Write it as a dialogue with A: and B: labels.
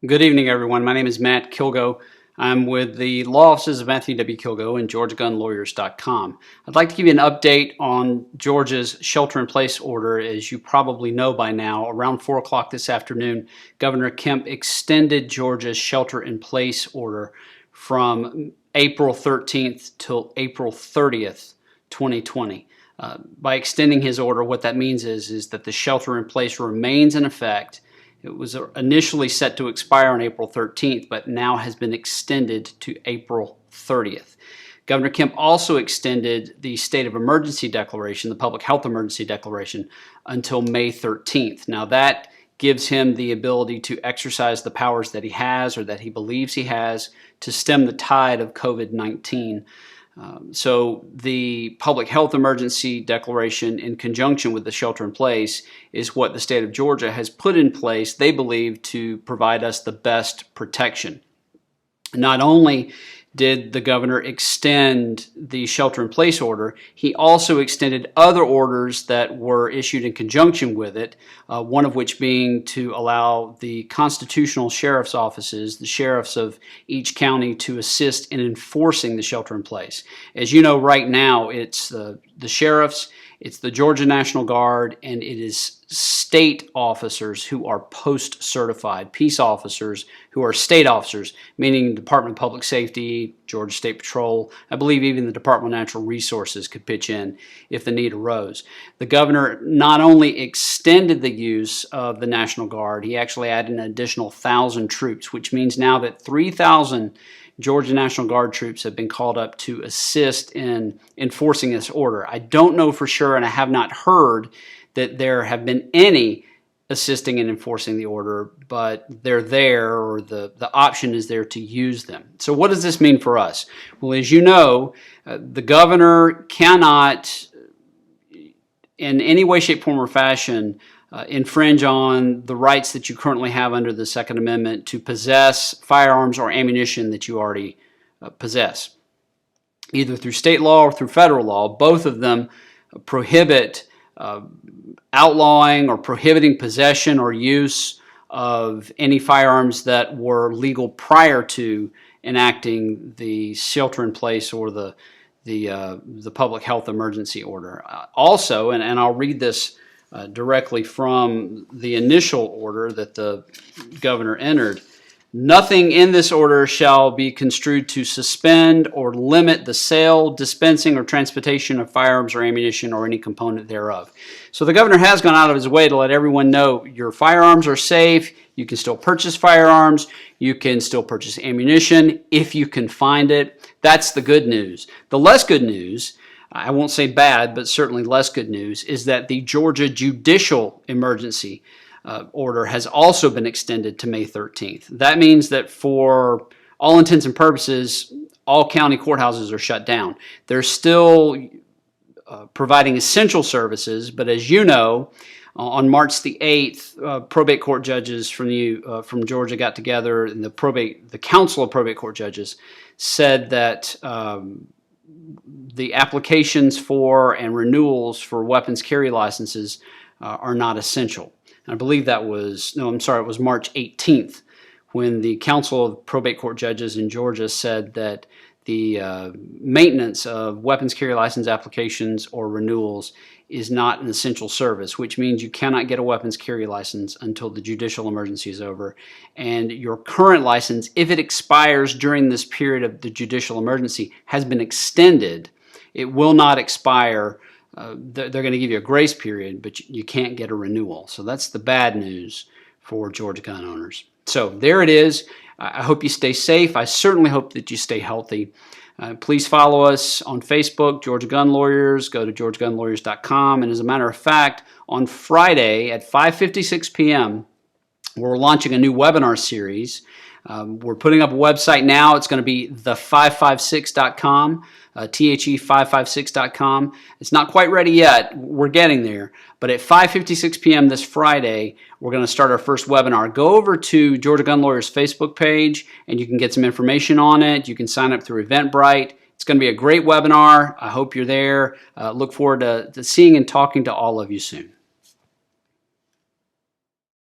A: Good evening, everyone. My name is Matt Kilgo. I'm with the law offices of Matthew W. Kilgo and GeorgiaGunLawyers.com. I'd like to give you an update on Georgia's shelter-in-place order. As you probably know by now, around 4 o'clock this afternoon, Governor Kemp extended Georgia's shelter-in-place order from April 13th till April 30th, 2020. By extending his order, what that means is that the shelter-in-place remains in effect. It was initially set to expire on April 13th, but now has been extended to April 30th. Governor Kemp also extended the state of emergency declaration, the public health emergency declaration, until May 13th. Now that gives him the ability to exercise the powers that he has or that he believes he has to stem the tide of COVID-19. So the public health emergency declaration in conjunction with the shelter in place is what the state of Georgia has put in place, they believe, to provide us the best protection. Not only did the governor extend the shelter-in-place order, he also extended other orders that were issued in conjunction with it, one of which being to allow the constitutional sheriff's offices, the sheriffs of each county, to assist in enforcing the shelter-in-place. As you know, right now, it's the sheriffs, it's the Georgia National Guard, and it is state officers who are post-certified, peace officers who are state officers, meaning Department of Public Safety, Georgia State Patrol. I believe even the Department of Natural Resources could pitch in if the need arose. The governor not only extended the use of the National Guard, he actually added an additional 1,000 troops, which means now that 3,000 Georgia National Guard troops have been called up to assist in enforcing this order. I don't know for sure, and I have not heard that there have been any assisting in enforcing the order, but they're there, or the option is there to use them. So what does this mean for us? Well, as you know, the governor cannot in any way, shape, form, or fashion infringe on the rights that you currently have under the Second Amendment to possess firearms or ammunition that you already possess. Either through state law or through federal law, both of them prohibit outlawing or prohibiting possession or use of any firearms that were legal prior to enacting the shelter-in-place or the public health emergency order. Also, and I'll read this directly from the initial order that the governor entered, nothing in this order shall be construed to suspend or limit the sale, dispensing, or transportation of firearms or ammunition or any component thereof. So the governor has gone out of his way to let everyone know your firearms are safe, you can still purchase firearms, you can still purchase ammunition if you can find it. That's the good news. The less good news, I won't say bad, but certainly less good news, is that the Georgia judicial emergency order has also been extended to May 13th. That means that for all intents and purposes, all county courthouses are shut down. They're still providing essential services, but as you know, on March the 8th, probate court judges from Georgia got together, and the Council of Probate Court Judges said that the applications for and renewals for weapons carry licenses are not essential. And I believe that was, no, I'm sorry, it was March 18th when the Council of Probate Court Judges in Georgia said that the maintenance of weapons carry license applications or renewals is not an essential service, which means you cannot get a weapons carry license until the judicial emergency is over. And your current license, if it expires during this period of the judicial emergency, has been extended. It will not expire. They're going to give you a grace period, but you can't get a renewal. So that's the bad news for Georgia gun owners. So there it is. I hope you stay safe. I certainly hope that you stay healthy. Please follow us on Facebook, Georgia Gun Lawyers. Go to GeorgiaGunLawyers.com. And as a matter of fact, on Friday at 5:56 p.m., we're launching a new webinar series. We're putting up a website now. It's going to be the556.com, the556.com. It's not quite ready yet. We're getting there. But at 5:56 p.m. this Friday, we're going to start our first webinar. Go over to Georgia Gun Lawyers Facebook page, and you can get some information on it. You can sign up through Eventbrite. It's going to be a great webinar. I hope you're there. Look forward to seeing and talking to all of you soon.